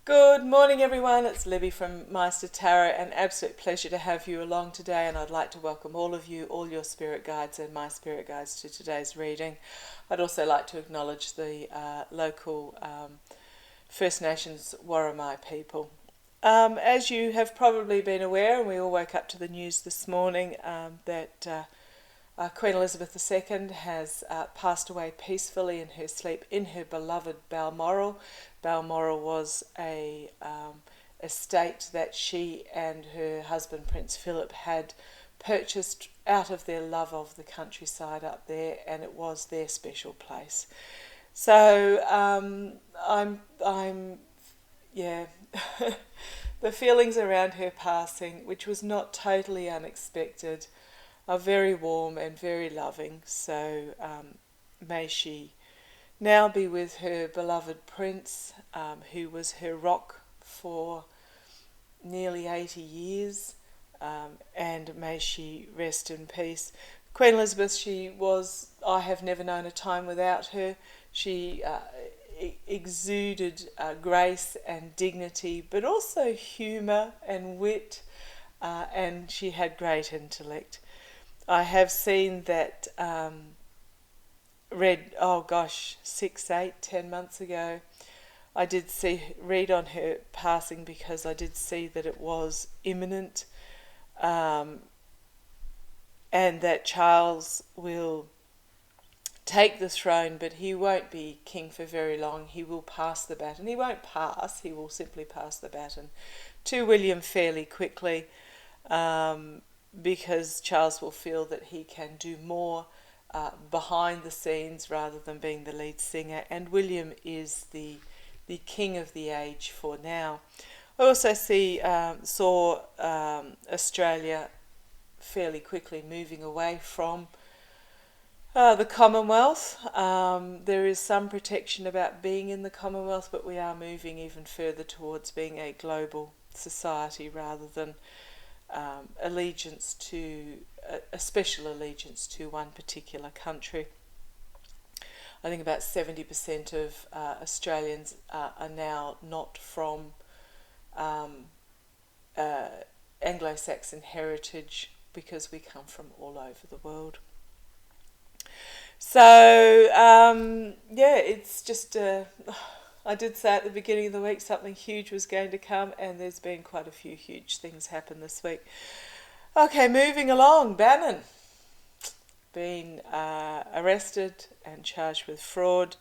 Good morning, everyone. It's Libby from Meister Tarot. An absolute pleasure to have you along today, and I'd like to welcome all of you, all your spirit guides and my spirit guides to today's reading. I'd also like to acknowledge the local First Nations Worimi people. As you have probably been aware, and we all woke up to the news this morning, that Queen Elizabeth II has passed away peacefully in her sleep in her beloved Balmoral. Balmoral was a estate that she and her husband Prince Phillip had purchased out of their love of the countryside up there, and it was their special place. So yeah, the feelings around her passing, which was not totally unexpected, are very warm and very loving. So may she now be with her beloved prince, who was her rock for nearly 80 years, and may she rest in peace. Queen Elizabeth, I have never known a time without her. She exuded grace and dignity, but also humour and wit, and she had great intellect. I have seen that, read, 6, 8, 10 months ago, I did read on her passing because I did see that it was imminent, and that Charles will take the throne, but he won't be king for very long. He will pass the baton. He won't pass, he will simply pass the baton to William fairly quickly, because Charles will feel that he can do more behind the scenes rather than being the lead singer, and William is the king of the age for now. I also saw Australia fairly quickly moving away from the Commonwealth. There is some protection about being in the Commonwealth, but we are moving even further towards being a global society rather than allegiance to a special allegiance to one particular country. I think about 70% of Australians are now not from Anglo-Saxon heritage, because we come from all over the world. So it's just I did say at the beginning of the week something huge was going to come, and there's been quite a few huge things happen this week. Okay, moving along. Bannon been arrested and charged with fraud.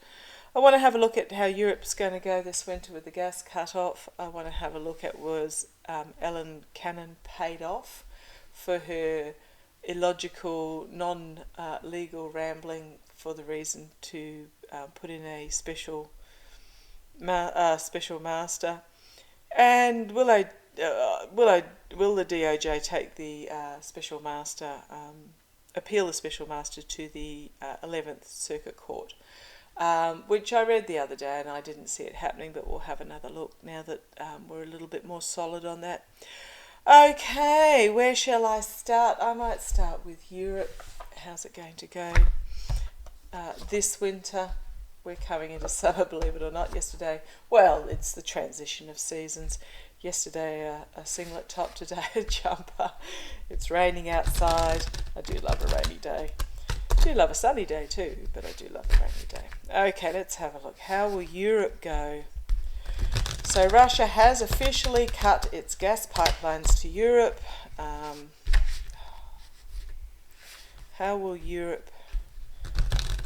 I want to have a look at how Europe's going to go this winter with the gas cut off. I want to have a look at was Ellen Cannon paid off for her illogical, non-legal rambling for the reason to put in a special master, and will the DOJ take the special master, appeal the special master to the 11th Circuit Court, which I read the other day and I didn't see it happening, but we'll have another look now that we're a little bit more solid on that. Okay, where shall I start? I might start with Europe. How's it going to go this winter? We're coming into summer, believe it or not. Yesterday, well, it's the transition of seasons. Yesterday a singlet top, today a jumper. It's raining outside. I do love a rainy day. I do love a sunny day too, but I do love a rainy day. Okay, let's have a look. How will Europe go? So Russia has officially cut its gas pipelines to Europe. How will Europe...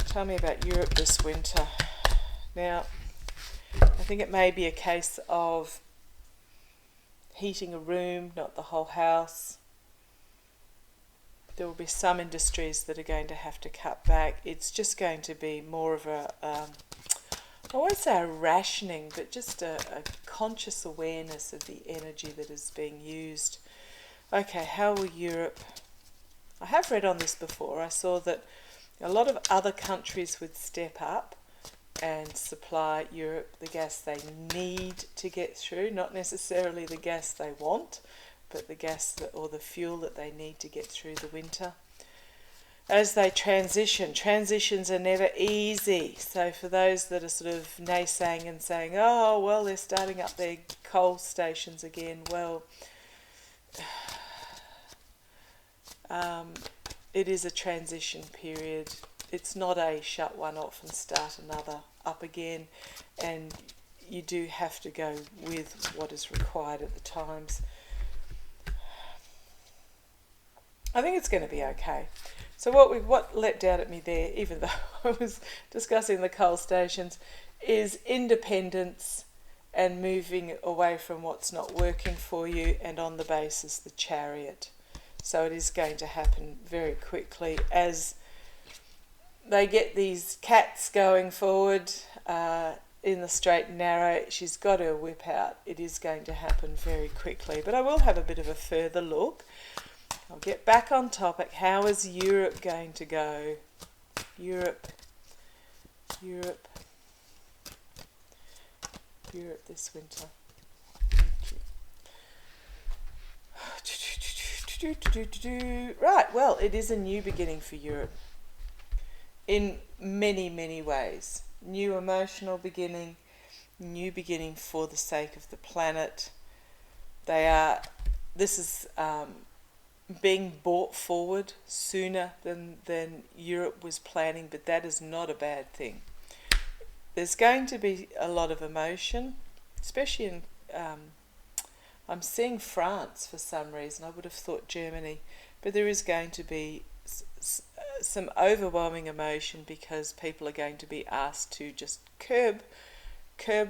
Tell me about Europe this winter. Now, I think it may be a case of heating a room, not the whole house. There will be some industries that are going to have to cut back. It's just going to be more of I won't say a rationing, but just a conscious awareness of the energy that is being used. Okay, how will Europe... I have read on this before. I saw that a lot of other countries would step up and supply Europe the gas they need to get through, not necessarily the gas they want, but the gas or the fuel that they need to get through the winter. as they transition. Transitions are never easy. So for those that are sort of naysaying and saying, oh, well, they're starting up their coal stations again, well, it is a transition period. It's not a shut one off and start another up again, and you do have to go with what is required at the times. I think it's going to be okay. So what leapt out at me there, even though I was discussing the coal stations, is independence and moving away from what's not working for you, and on the basis the Chariot. So it is going to happen very quickly as they get these cats going forward in the straight and narrow. She's got her whip out. It is going to happen very quickly. But I will have a bit of a further look. I'll get back on topic. How is Europe going to go? Europe this winter. Right, well, it is a new beginning for Europe in many, many ways. New emotional beginning, new beginning for the sake of the planet. This is being brought forward sooner than Europe was planning, but that is not a bad thing. There's going to be a lot of emotion, especially in I'm seeing France for some reason. I would have thought Germany, but there is going to be some overwhelming emotion because people are going to be asked to just curb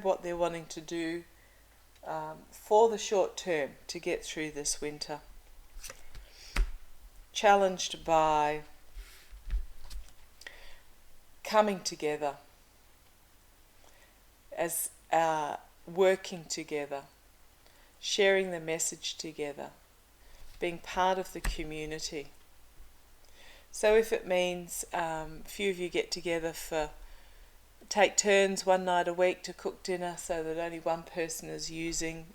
what they're wanting to do for the short term to get through this winter. Challenged by coming together as working together, sharing the message together, being part of the community. So if it means a few of you get together take turns one night a week to cook dinner so that only one person is using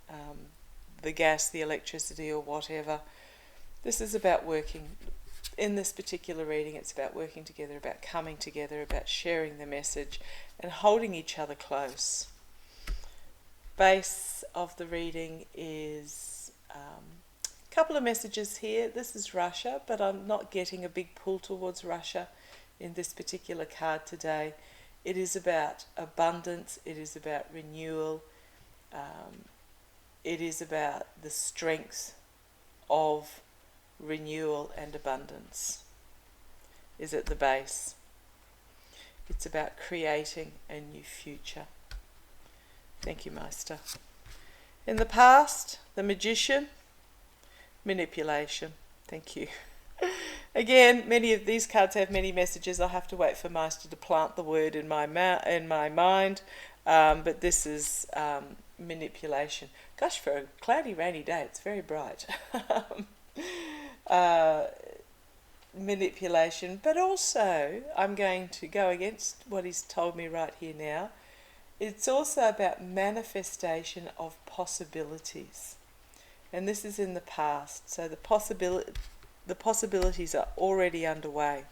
the gas, the electricity or whatever. This is about working. In this particular reading, it's about working together, about coming together, about sharing the message and holding each other close. Base of the reading is a couple of messages here. This is Russia, but I'm not getting a big pull towards Russia in this particular card today. It is about abundance, it is about renewal, it is about the strength of renewal and abundance is at the base. It's about creating a new future. Thank you, Meister. In the past, the Magician, manipulation. Thank you. Again, many of these cards have many messages. I'll have to wait for Meister to plant the word in my mind. But this is manipulation. Gosh, for a cloudy, rainy day, it's very bright. Manipulation. But also, I'm going to go against what he's told me right here now. It's also about manifestation of possibilities. And this is in the past. So the possibilities are already underway.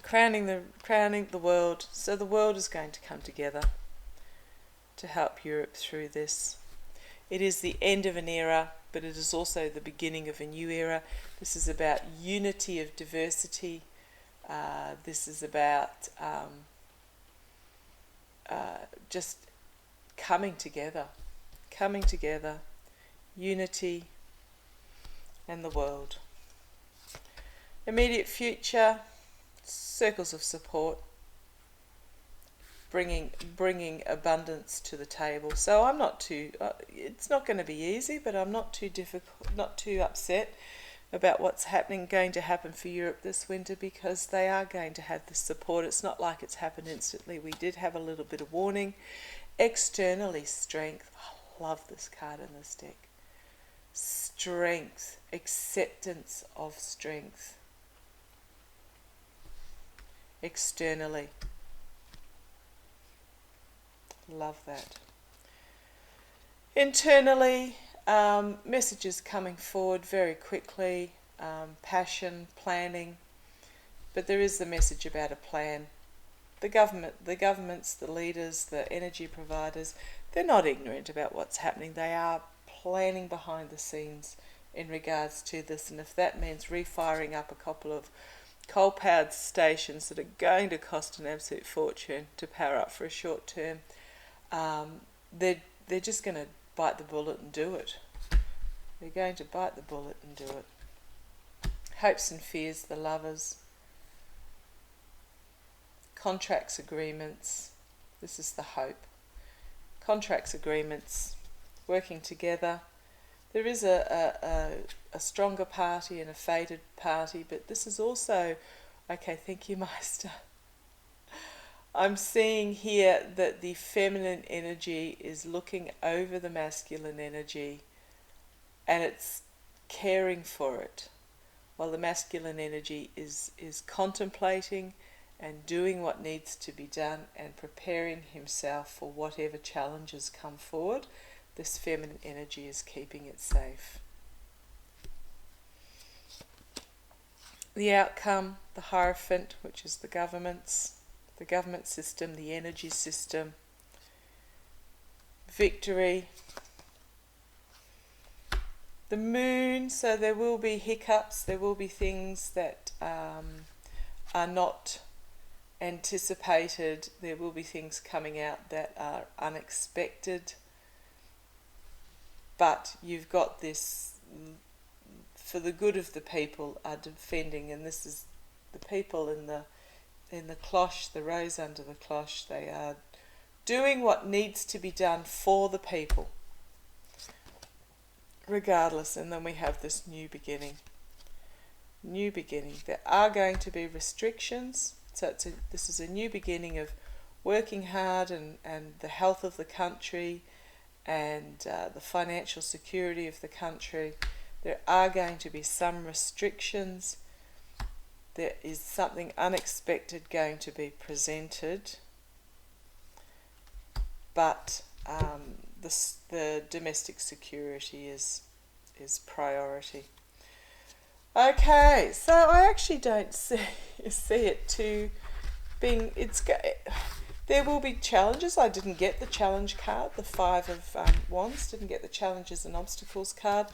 Crowning the world. So the world is going to come together to help Europe through this. It is the end of an era, but it is also the beginning of a new era. This is about unity of diversity. This is about just coming together, unity, and the world. Immediate future, circles of support, bringing abundance to the table. So I'm not too. It's not going to be easy, but I'm not too upset about what's going to happen for Europe this winter, because they are going to have the support. It's not like it's happened instantly. We did have a little bit of warning. Externally, strength. I love this card in this deck. Strength, acceptance of strength. Externally. Love that. Internally, messages coming forward very quickly. passion, planning, but there is the message about a plan. The governments, the leaders, the energy providers, they're not ignorant about what's happening. They are planning behind the scenes in regards to this, and if that means refiring up a couple of coal-powered stations that are going to cost an absolute fortune to power up for a short term, they're just going to bite the bullet and do it. They're going to bite the bullet and do it. Hopes and fears, the lovers. Contracts, agreements. This is the hope. Contracts, agreements, working together. There is a stronger party and a fated party, but this is also, okay, thank you, Meister. I'm seeing here that the feminine energy is looking over the masculine energy and it's caring for it, while the masculine energy is contemplating and doing what needs to be done and preparing himself for whatever challenges come forward. This feminine energy is keeping it safe. The outcome, the Hierophant, which is the government system, the energy system. Victory. The moon, so there will be hiccups, there will be things that are not anticipated, there will be things coming out that are unexpected, but you've got this for the good of the people are defending, and this is the people in the cloche, the rose under the cloche, they are doing what needs to be done for the people regardless. And then we have this new beginning. There are going to be restrictions, so this is a new beginning of working hard and the health of the country and the financial security of the country. There are going to be some restrictions. There is something unexpected going to be presented, but the domestic security is priority. Okay, so I actually don't see it to being. There will be challenges. I didn't get the challenge card, the Five of Wands. Didn't get the challenges and obstacles card.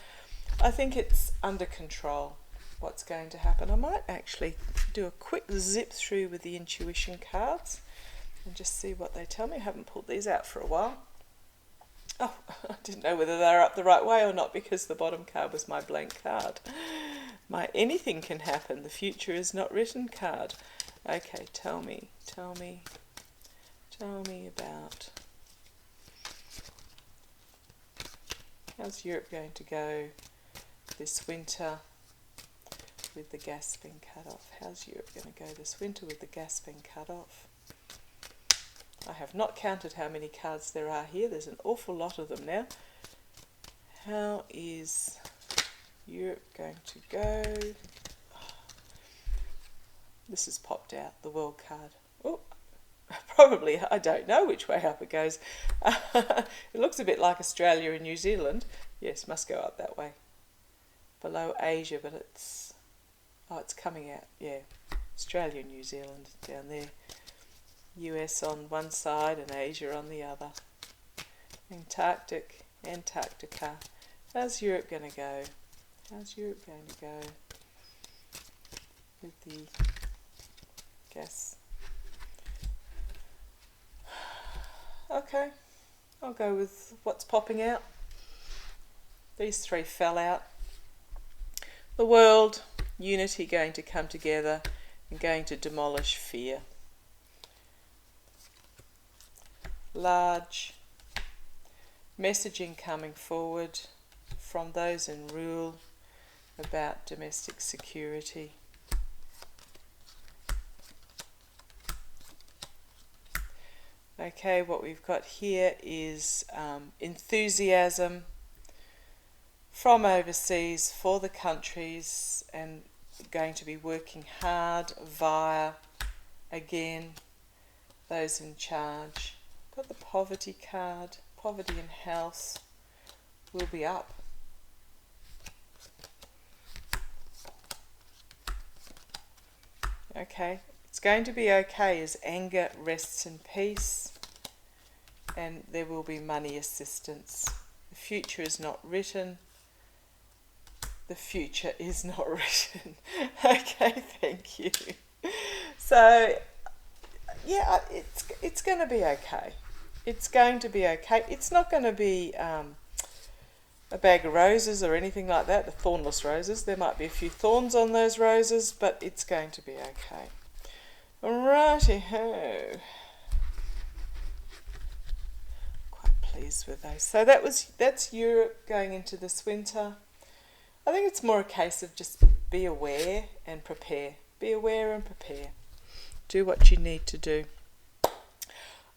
I think it's under control. What's going to happen? I might actually do a quick zip through with the intuition cards and just see what they tell me. I haven't pulled these out for a while. Oh, I didn't know whether they're up the right way or not because the bottom card was my blank card. My anything can happen, the future is not written card. Okay, tell me about how's Europe going to go this winter with the gas being cut off. How's Europe going to go this winter with the gas being cut off? I have not counted how many cards there are here. There's an awful lot of them now. How is Europe going to go? This has popped out, the World card. Oh, probably, I don't know which way up it goes. It looks a bit like Australia and New Zealand. Yes, must go up that way. Below Asia, but it's coming out. Yeah, Australia and New Zealand down there. US on one side and Asia on the other. Antarctica. How's Europe going to go? How's Europe going to go with the gas? Okay, I'll go with what's popping out. These three fell out. The world, unity going to come together and going to demolish fear. Large messaging coming forward from those in rule about domestic security. Okay, what we've got here is enthusiasm from overseas for the countries and going to be working hard via, again, those in charge. Got the poverty card. Poverty and health will be up. Okay, it's going to be okay as anger rests in peace, and there will be money assistance. The future is not written. The future is not written. Okay, thank you. So, yeah, it's going to be okay. It's going to be okay. It's not going to be a bag of roses or anything like that, the thornless roses. There might be a few thorns on those roses, but it's going to be okay. Righty-ho. Quite pleased with those. So that's Europe going into this winter. I think it's more a case of just be aware and prepare. Be aware and prepare. Do what you need to do.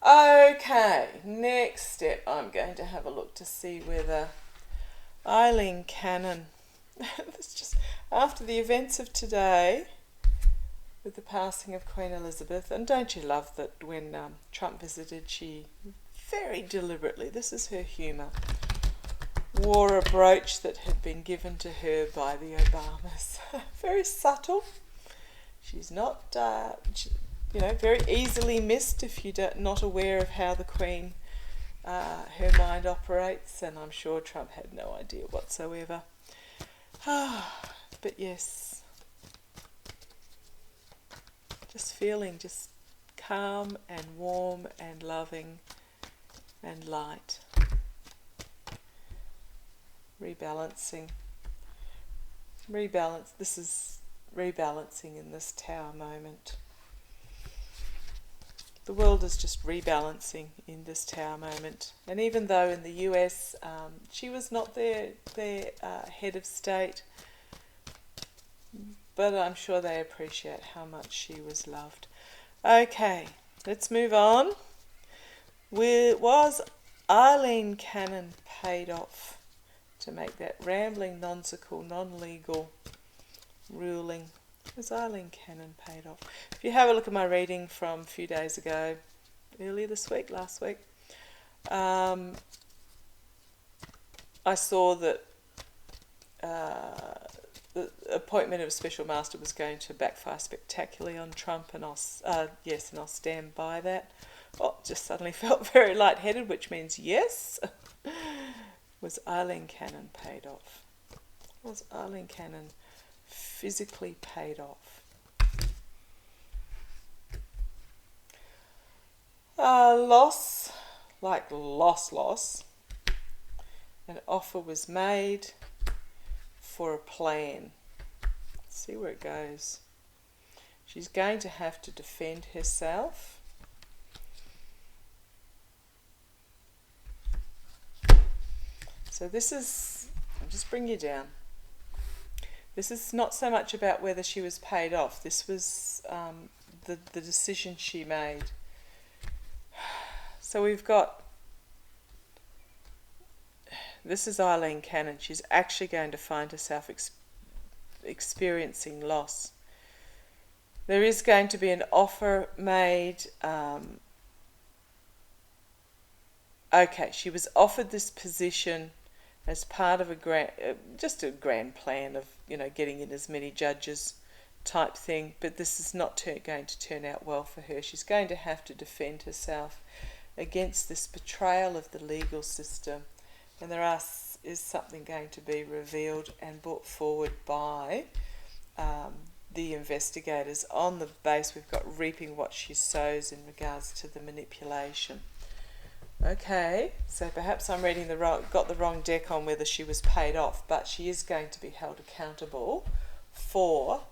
Okay, next step, I'm going to have a look to see whether Eileen Cannon, that's just after the events of today, with the passing of Queen Elizabeth, and don't you love that when Trump visited, she very deliberately, this is her humour, wore a brooch that had been given to her by the Obamas. Very subtle. She's not, very easily missed if you're not aware of how the Queen, her mind operates, and I'm sure Trump had no idea whatsoever. But yes, just feeling just calm and warm and loving and light. Rebalancing. This is rebalancing in this tower moment. The world is just rebalancing in this tower moment. And even though in the US she was not their head of state, but I'm sure they appreciate how much she was loved. Okay, let's move on. Was Eileen Cannon paid off to make that rambling, nonsensical, non-legal ruling? Was Eileen Cannon paid off? If you have a look at my reading from a few days ago, last week, I saw that the appointment of a special master was going to backfire spectacularly on Trump, and I'll stand by that. Oh, just suddenly felt very lightheaded, which means yes. Was Eileen Cannon paid off? Was Eileen Cannon physically paid off? Loss. An offer was made for a plan. Let's see where it goes. She's going to have to defend herself. So this is, I'll just bring you down. This is not so much about whether she was paid off. This was the decision she made. So we've got, this is Eileen Cannon. She's actually going to find herself experiencing loss. There is going to be an offer made. Okay, she was offered this position as part of a grand plan of, getting in as many judges type thing, but this is not going to turn out well for her. She's going to have to defend herself against this betrayal of the legal system, and is something going to be revealed and brought forward by the investigators on the base. We've got reaping what she sows in regards to the manipulation. Okay, so perhaps I'm got the wrong deck on whether she was paid off, but she is going to be held accountable for.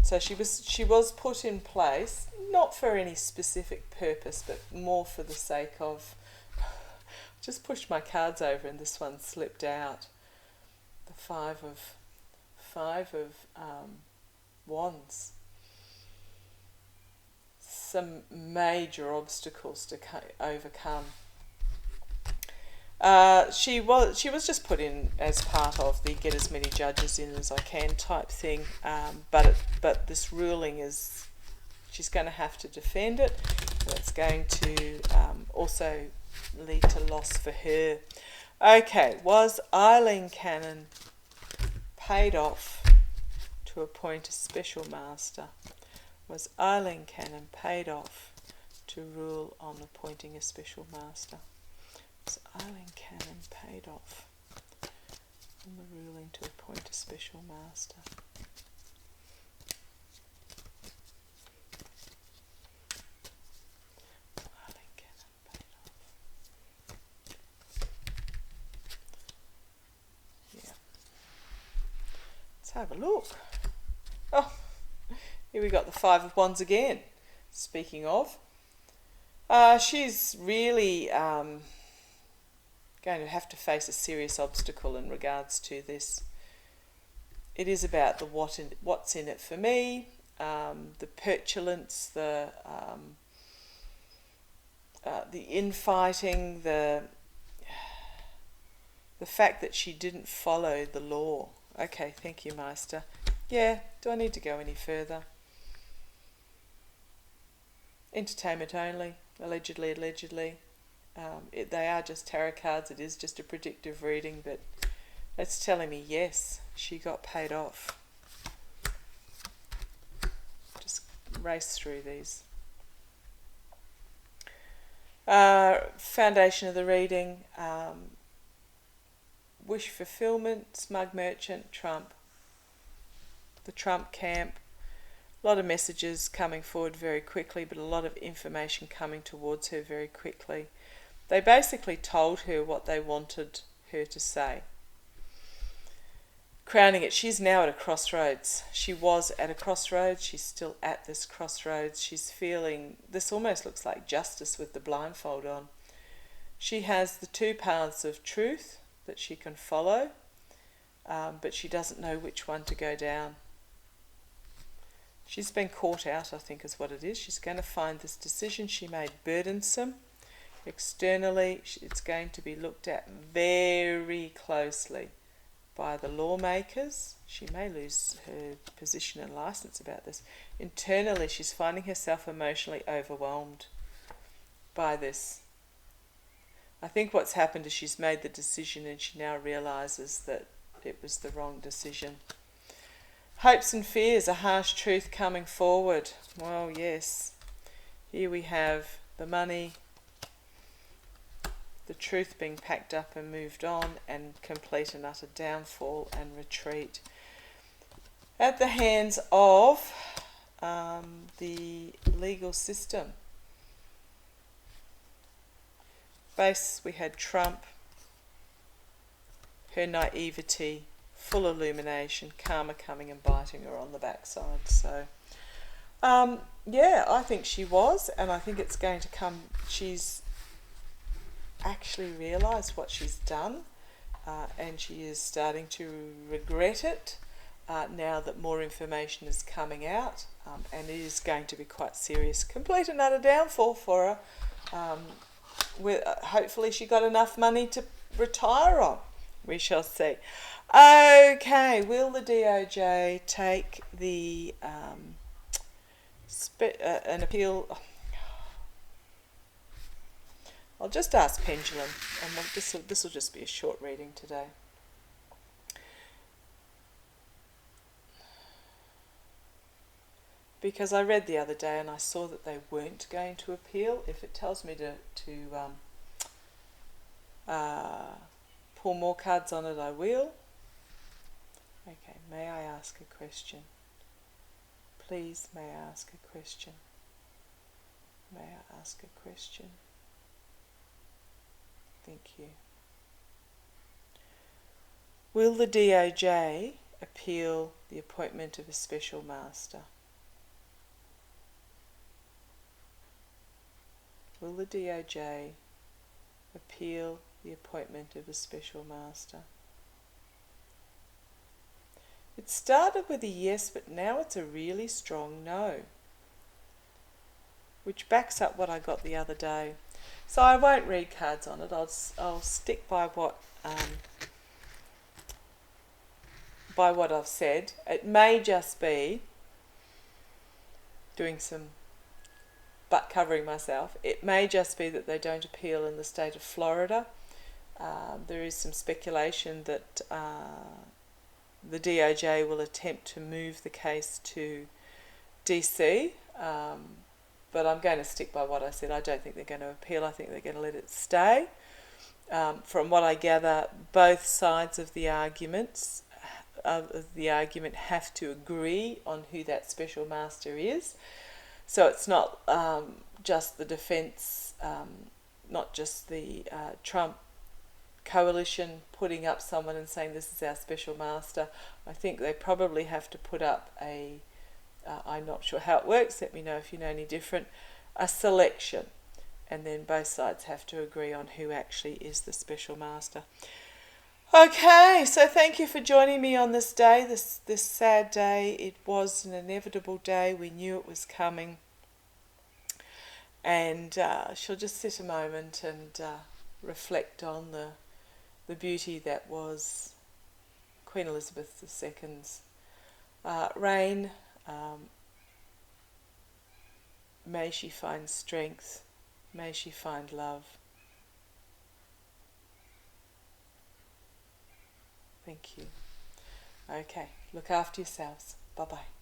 So she was put in place not for any specific purpose, but more for the sake of. Just pushed my cards over and this one slipped out. The five of wands. Some major obstacles to overcome. She was just put in as part of the get as many judges in as I can type thing, but this ruling is, she's going to have to defend it. That's going to also lead to loss for her. Okay, was Eileen Cannon paid off to appoint a special master. Was Eileen Cannon paid off to rule on appointing a special master? Was Eileen Cannon paid off on the ruling to appoint a special master? Eileen Cannon paid off. Yeah. Let's have a look. Oh, here we got the Five of Wands again. Speaking of, she's really going to have to face a serious obstacle in regards to this. It is about the what's in it for me, the petulance, the infighting, the fact that she didn't follow the law. Okay, thank you, Meister. Yeah, do I need to go any further? Entertainment only, allegedly. They are just tarot cards. It is just a predictive reading, but it's telling me yes, she got paid off. Just race through these. Foundation of the reading, wish fulfillment, smug merchant, Trump, the Trump camp. A lot of messages coming forward very quickly, but a lot of information coming towards her very quickly. They basically told her what they wanted her to say. Crowning it, she's now at a crossroads. She was at a crossroads. She's still at this crossroads. She's feeling, this almost looks like justice with the blindfold on. She has the two paths of truth that she can follow, but she doesn't know which one to go down. She's been caught out, I think is what it is. She's going to find this decision she made burdensome. Externally, it's going to be looked at very closely by the lawmakers. She may lose her position and license about this. Internally, she's finding herself emotionally overwhelmed by this. I think what's happened is she's made the decision and she now realises that it was the wrong decision. Hopes and fears, a harsh truth coming forward. Well, yes. Here we have the money, the truth being packed up and moved on, and complete and utter downfall and retreat. At the hands of the legal system. Base, we had Trump, her naivety, full illumination, karma coming and biting her on the backside. So, yeah, I think she was, and I think it's going to come. She's actually realised what she's done, and she is starting to regret it now that more information is coming out, and it is going to be quite serious. Complete and utter downfall for her. Hopefully she got enough money to retire on. We shall see. Okay, will the DOJ take the an appeal? I'll just ask Pendulum, and this will just be a short reading today. Because I read the other day and I saw that they weren't going to appeal. If it tells me to pull more cards on it, I will. Okay, may I ask a question? Please, may I ask a question? May I ask a question? Thank you. Will the DOJ appeal the appointment of a special master? Will the DOJ appeal the appointment of a special master? It started with a yes, but now it's a really strong no, which backs up what I got the other day. So I won't read cards on it. I'll stick by what I've said. It may just be doing some butt covering myself. It may just be that they don't appeal in the state of Florida. There is some speculation that the DOJ will attempt to move the case to DC, but I'm going to stick by what I said. I don't think they're going to appeal. I think they're going to let it stay. From what I gather, both sides of the argument have to agree on who that special master is. So it's not just the defence, not just the Trump coalition putting up someone and saying this is our special master. I think they probably have to put up I'm not sure how it works, let me know if you know any different, a selection. And then both sides have to agree on who actually is the special master. Okay, so thank you for joining me on this day, this sad day. It was an inevitable day. We knew it was coming. And she'll just sit a moment and reflect on the beauty that was Queen Elizabeth II's reign. May she find strength. May she find love. Thank you. Okay, look after yourselves. Bye-bye.